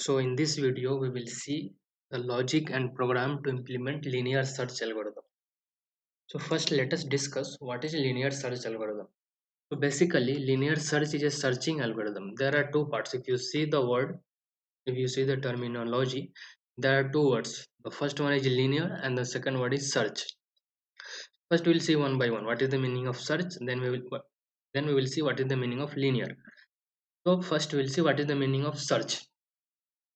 So in this video, we will see the logic and program to implement linear search algorithm. So first, let us discuss what is linear search algorithm. So basically, linear search is a searching algorithm. There are two parts. If you see the terminology, there are two words. The first one is linear and the second word is search. First, we will see one by one. What is the meaning of search? Then we will see what is the meaning of linear. So first, we will see what is the meaning of search.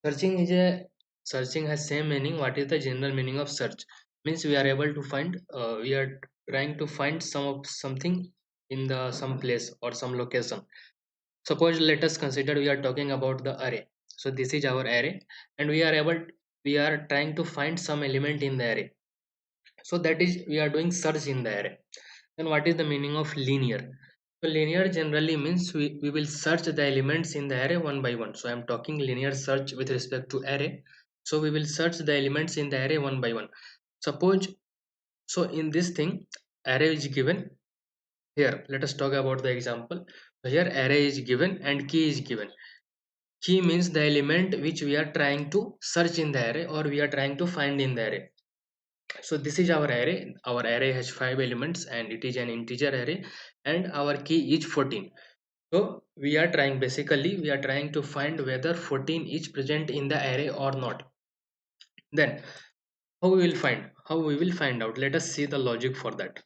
Searching is a Searching has same meaning. What is the general meaning of search? Means we are able to find. We are trying to find something in the some place or some location. Suppose let us consider we are talking about the array. So this is our array, and we are trying to find some element in the array. So that is we are doing search in the array. Then what is the meaning of linear? So linear generally means we will search the elements in the array one by one. So I am talking linear search with respect to array. So we will search the elements in the array one by one. Suppose, so in this thing, array is given here. Let us talk about the example. So here array is given and key is given. Key means the element which we are trying to search in the array or we are trying to find in the array. So this is our array. Our array has 5 elements and it is an integer array, and our key is 14. So we are trying to find whether 14 is present in the array or not. Then how we will find out? Let us see the logic for that.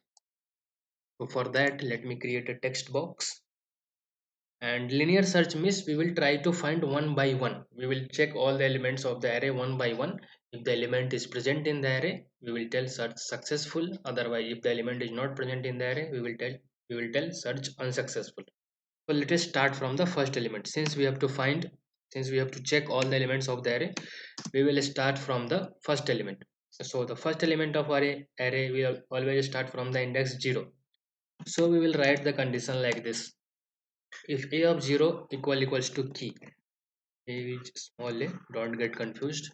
So for that, let me create a text box. And linear search means we will try to find one by one. We will check all the elements of the array one by one. If the element is present in the array, we will tell search successful. Otherwise, if the element is not present in the array, we will tell search unsuccessful. So let us start from the first element. Since we have to check all the elements of the array, we will start from the first element. So the first element of array will always start from the index 0. So we will write the condition like this. If a of 0 equals to key, a is small a, don't get confused.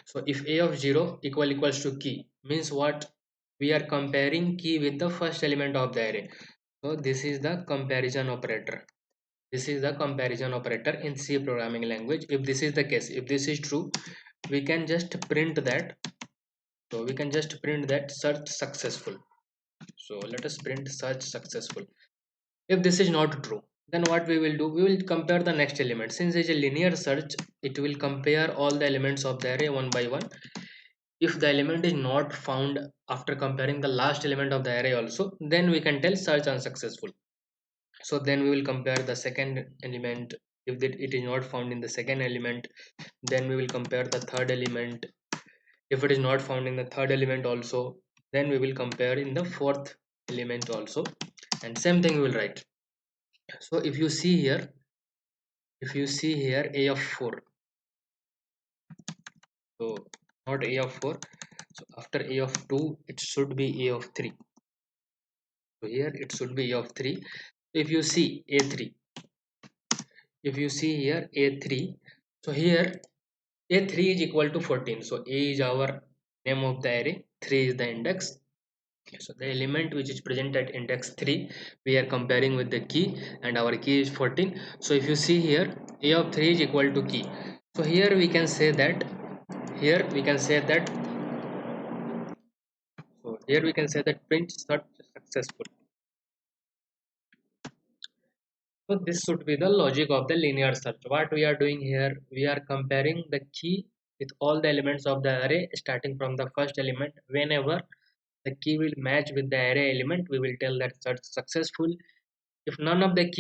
So if a of 0 equals to key means what? We are comparing key with the first element of the array. So this is the comparison operator. This is the comparison operator in C programming language. If this is the case, if this is true, we can just print that. So we can just print that search successful. So let us print search successful. If this is not true, then what we will do? We will compare the next element. Since it is a linear search, it will compare all the elements of the array one by one. If the element is not found after comparing the last element of the array also, then we can tell search unsuccessful. So then we will compare the second element. If it is not found in the second element, then we will compare the third element. If it is not found in the third element also, then we will compare in the fourth element also, and same thing we will write. So if you see here a of 4, so not a of 4, so after a of 2 it should be a of 3. So here it should be a of 3. If you see a3, if you see here a3, so here a3 is equal to 14. So a is our name of the array, 3 is the index. So the element which is present at index 3, we are comparing with the key, and our key is 14. So if you see here, a of 3 is equal to key. So here we can say that print search successful. So this should be the logic of the linear search. What we are doing here, we are comparing the key with all the elements of the array starting from the first element. Whenever the key will match with the array element, we will tell that search successful. If none of the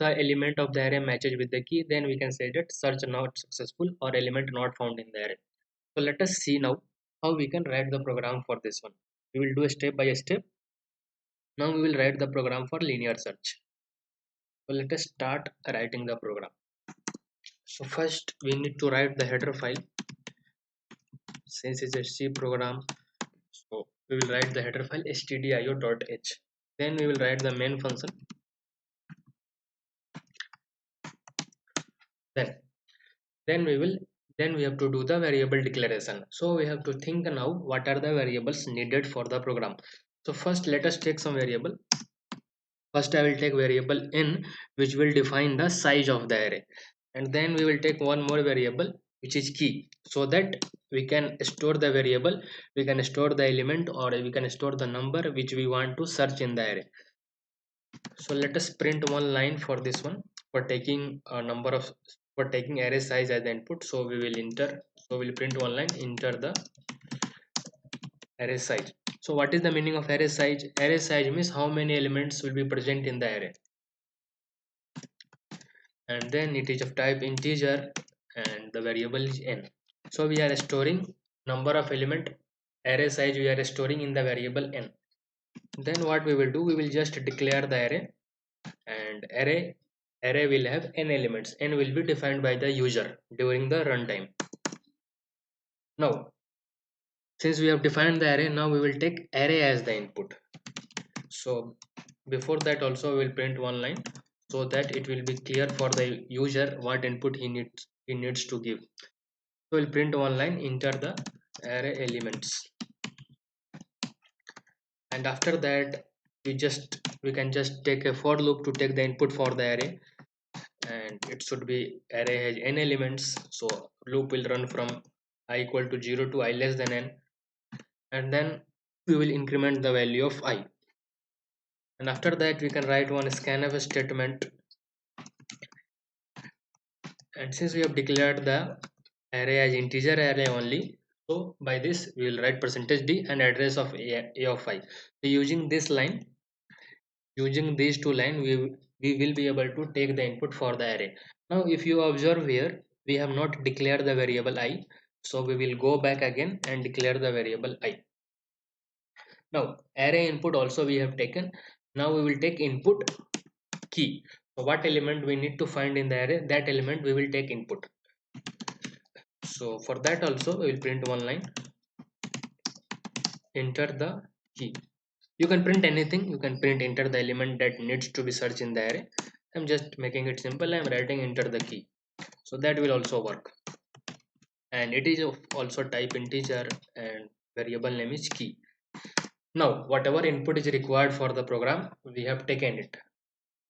element of the array matches with the key, then we can say that search not successful or element not found in the array. So let us see now how we can write the program for this one. We will do a step by step. Now we will write the program for linear search. So let us start writing the program. So first we need to write the header file. Since it's a C program, so we will write the header file stdio.h. Then we will write the main function. Then we have to do the variable declaration. So we have to think now what are the variables needed for the program. So first let us take some variable. First I will take variable n, which will define the size of the array. and then we will take one more variable which is key, so that we can store the variable, we can store the element, or we can store the number which we want to search in the array. So let us print one line for this one, for taking a number of, for taking array size as the input. So we will enter, so we'll print one line, enter the array size. So what is the meaning of array size? Array size means how many elements will be present in the array, and then it is of type integer, and the variable is n. So we are storing number of element, array size we are storing in the variable n. Then what we will do, we will just declare the array, and array will have n elements, n will be defined by the user during the runtime. Now since we have defined the array, now we will take array as the input. So before that also we will print one line, so that it will be clear for the user what input he needs to give. So we'll print one line, enter the array elements, and after that we can just take a for loop to take the input for the array, and it should be array has n elements, so loop will run from I equal to 0 to I less than n, and then we will increment the value of I, and after that we can write one scanf statement. And since we have declared the array as integer array only, so by this we will write percentage d and address of a of I. So using these two lines, we will be able to take the input for the array. Now if you observe here, we have not declared the variable I, so we will go back again and declare the variable I. Now array input also we have taken. Now we will take input key. So what element we need to find in the array, that element we will take input. So for that also we will print one line, enter the key. You can print anything, you can print enter the element that needs to be searched in the array. I'm just making it simple, I'm writing enter the key, so that will also work. And it is of also type integer, and variable name is key. Now whatever input is required for the program, we have taken it.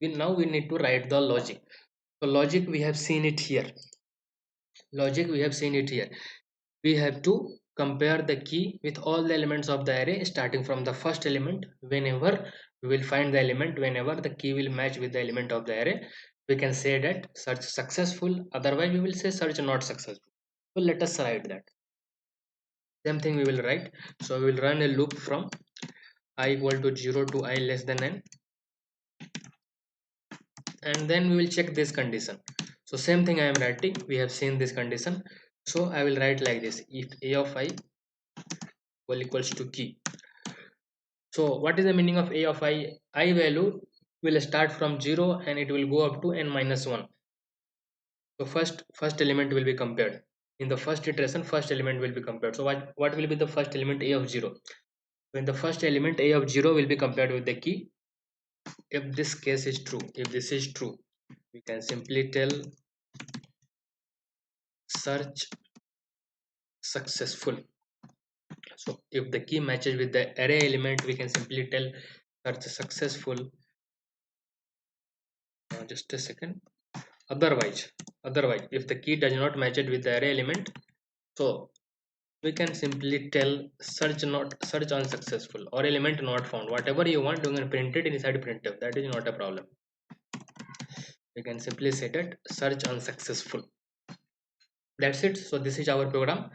Now we need to write the logic. So logic we have seen it here, we have to compare the key with all the elements of the array starting from the first element. Whenever we will find the element, whenever the key will match with the element of the array, we can say that search successful, otherwise we will say search not successful. So let us write that. Same thing we will write. So we will run a loop from I equal to 0 to I less than n, and then we will check this condition. So same thing I am writing, we have seen this condition, so I will write like this: if a of I equals to key. So what is the meaning of a of I? I value will start from 0 and it will go up to n minus 1. So first element will be compared. In the first iteration, first element will be compared. So what will be the first element? A of 0. So in the first element, a of 0 will be compared with the key. If this case is true, if this is true, we can simply tell search successful. So if the key matches with the array element, we can simply tell search successful. Just a second. Otherwise if the key does not match it with the array element, so we can simply tell search unsuccessful or element not found. Whatever you want, you can print it inside printf, that is not a problem. We can simply say that search unsuccessful. That's it. So this is our program.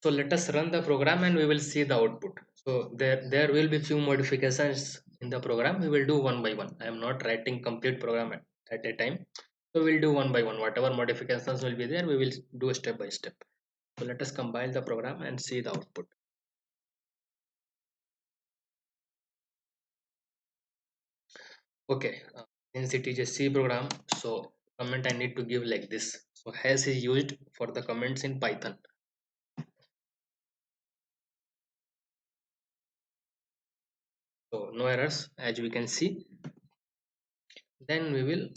So let us run the program and we will see the output. So there will be few modifications in the program. We will do one by one. I am not writing complete program at a time. So we'll do one by one. Whatever modifications will be there, we will do step by step. So let us compile the program and see the output. Okay, since it is a C program, so comment I need to give like this. So hash is used for the comments in Python. So no errors as we can see. Then we will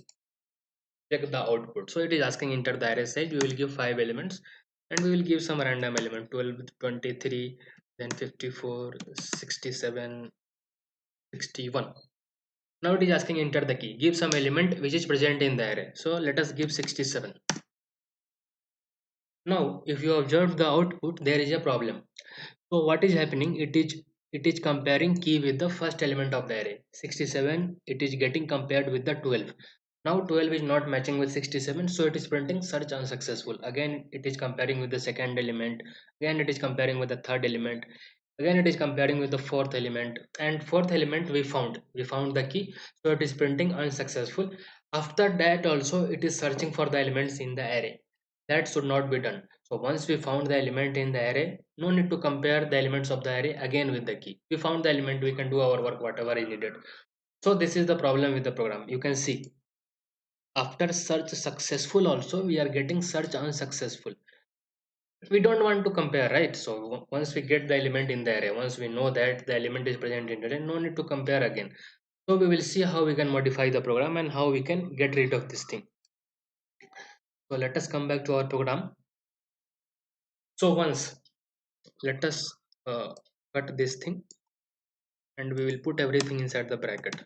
check the output. So it is asking enter the array size. We will give 5 elements and we will give some random element 12, 23, then 54, 67, 61. Now it is asking enter the key, give some element which is present in the array. So let us give 67. Now if you observe the output, there is a problem. So what is happening, it is comparing key with the first element of the array. 67, it is getting compared with the 12. Now 12 is not matching with 67, so it is printing search unsuccessful. Again it is comparing with the second element, again it is comparing with the third element, again it is comparing with the fourth element, and fourth element we found the key, so it is printing unsuccessful. After that also it is searching for the elements in the array. That should not be done. So once we found the element in the array, no need to compare the elements of the array again with the key. We found the element, we can do our work whatever is needed. So this is the problem with the program. You can see after search successful also we are getting search unsuccessful. We don't want to compare, right? So once we get the element in the array, once we know that the element is present in the array, no need to compare again. So we will see how we can modify the program and how we can get rid of this thing. So let us come back to our program. So once let us uh, cut this thing and we will put everything inside the bracket.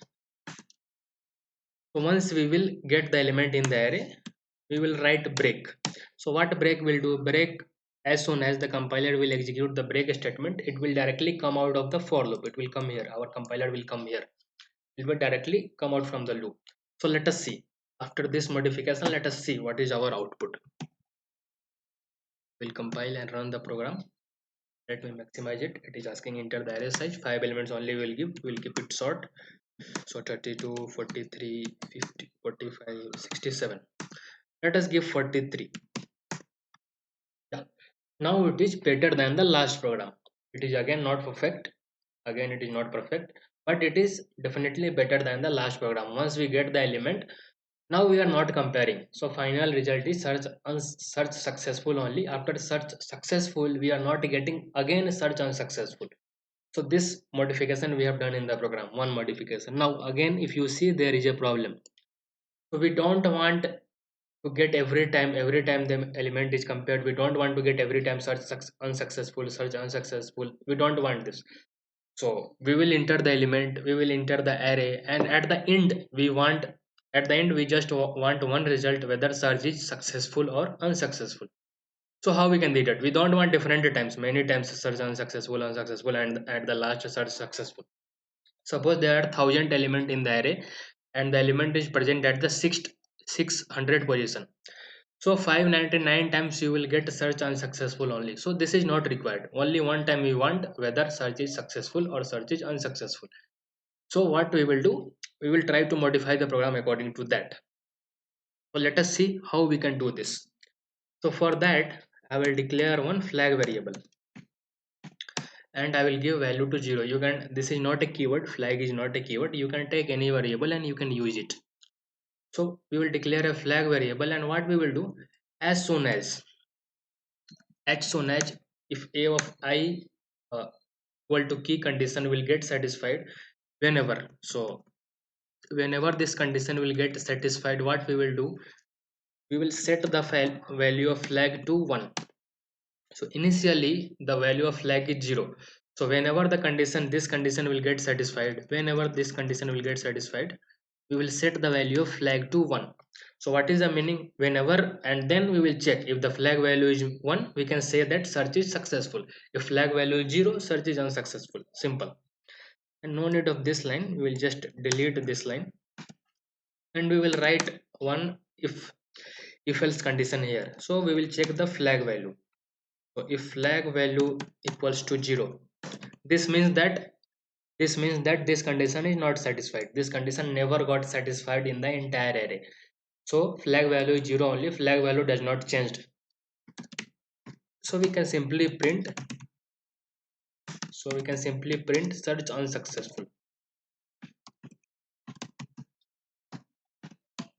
So once we will get the element in the array, we will write break. So what break will do? Break, as soon as the compiler will execute the break statement, it will directly come out of the for loop. It will come here. Our compiler will come here. It will directly come out from the loop. So let us see. After this modification, let us see what is our output. We'll compile and run the program. Let me maximize it. It is asking enter the array size. 5 elements only will give. We'll keep it short. So 32, 43, 50, 45, 67. Let us give 43. Yeah. Now it is better than the last program. It is again not perfect. Again it is not perfect, but it is definitely better than the last program. Once we get the element, now we are not comparing. So final result is search successful only. After search successful, we are not getting again search unsuccessful. So this modification we have done in the program, one modification. Now again if you see, there is a problem. So we don't want to get every time the element is compared, we don't want to get every time search unsuccessful. We don't want this. So we will enter the element, we will enter the array, and at the end we just want one result, whether search is successful or unsuccessful. So how we can do that? We don't want different times, many times search unsuccessful, and at the last search successful. Suppose there are 1000 element in the array and the element is present at the 600 position. So 599 times you will get search unsuccessful only. So this is not required. Only one time we want whether search is successful or search is unsuccessful. So what we will do? We will try to modify the program according to that. So let us see how we can do this. So for that, I will declare one flag variable and I will give value to 0. You can, this is not a keyword, flag is not a keyword. You can take any variable and you can use it. So we will declare a flag variable, and what we will do, as soon as if a of I uh, equal to key condition will get satisfied, whenever this condition will get satisfied, what we will do, we will set the value of flag to 1. So initially the value of flag is 0. So whenever this condition will get satisfied, we will set the value of flag to 1. So what is the meaning? Whenever, and then we will check if the flag value is 1, we can say that search is successful. If flag value is 0, search is unsuccessful. Simple. And no need of this line, we will just delete this line and we will write one if else condition here. So we will check the flag value. So if flag value equals to 0, this means that this condition is not satisfied. This condition never got satisfied in the entire array. So flag value is 0 only, flag value does not change. So we can simply print search unsuccessful.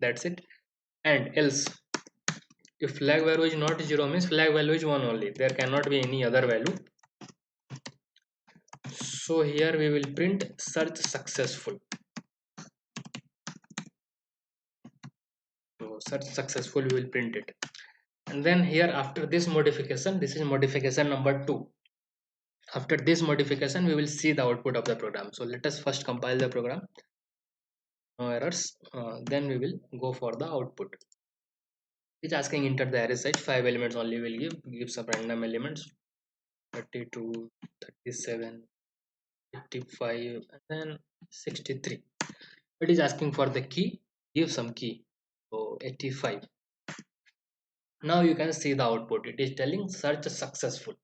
That's it. And else, if flag value is not 0 means flag value is 1 only, there cannot be any other value. So here we will print search successful. So search successful, we will print it. And then here after this modification, this is modification number 2. After this modification we will see the output of the program. So let us first compile the program. no errors. Then we will go for the output. It's asking enter the array size. 5 elements only will give some random elements, 32, 37, 55, and then 63. It is asking for the key. Give some key. So 85. Now you can see the output. It is telling search successful.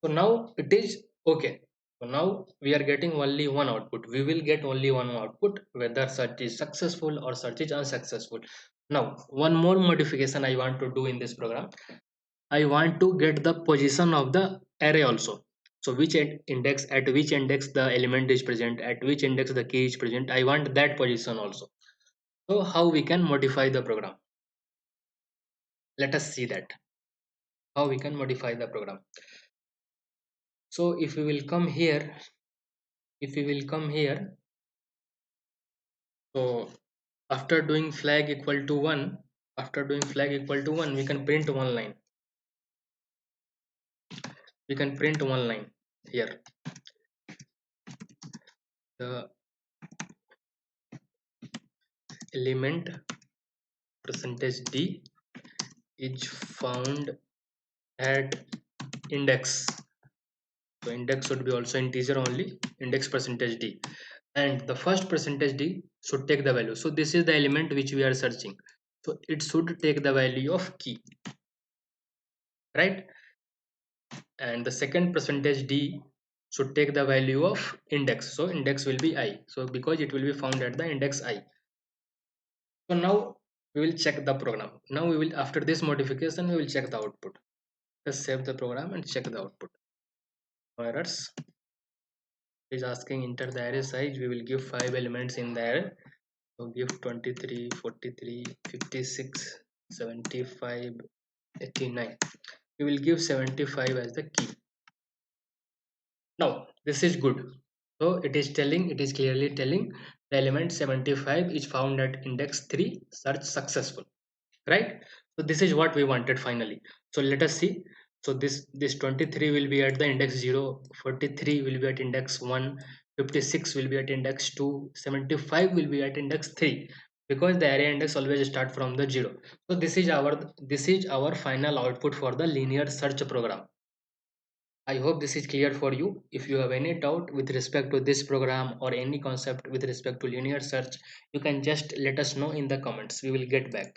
So now it is okay. So now we are getting only one output. We will get only one output, whether search is successful or search is unsuccessful. Now one more modification I want to do in this program. I want to get the position of the array also. So which index, at which index the element is present, at which index the key is present. I want that position also. So how we can modify the program? Let us see that. How we can modify the program. So if we will come here, so after doing flag equal to 1, we can print one line. Here. The element percentage %d is found at index. So index should be also integer only, index percentage %d, and the first percentage %d should take the value. So this is the element which we are searching, so it should take the value of key, right? And the second percentage %d should take the value of index, so index will be I, so because it will be found at the index I. So now we will check the program. Now we will, after this modification, we will check the output. Let's save the program and check the output. No errors. It is asking enter the array size. We will give 5 elements in the array. So give 23, 43, 56, 75, 89. We will give 75 as the key. Now this is good. So it is clearly telling the element 75 is found at index 3, search successful, right? So this is what we wanted finally. So let us see. So this 23 will be at the index 0, 43 will be at index 1, 56 will be at index 2, 75 will be at index 3, because the array index always start from the 0. So this is our final output for the linear search program. I hope this is clear for you. If you have any doubt with respect to this program or any concept with respect to linear search, you can just let us know in the comments. We will get back.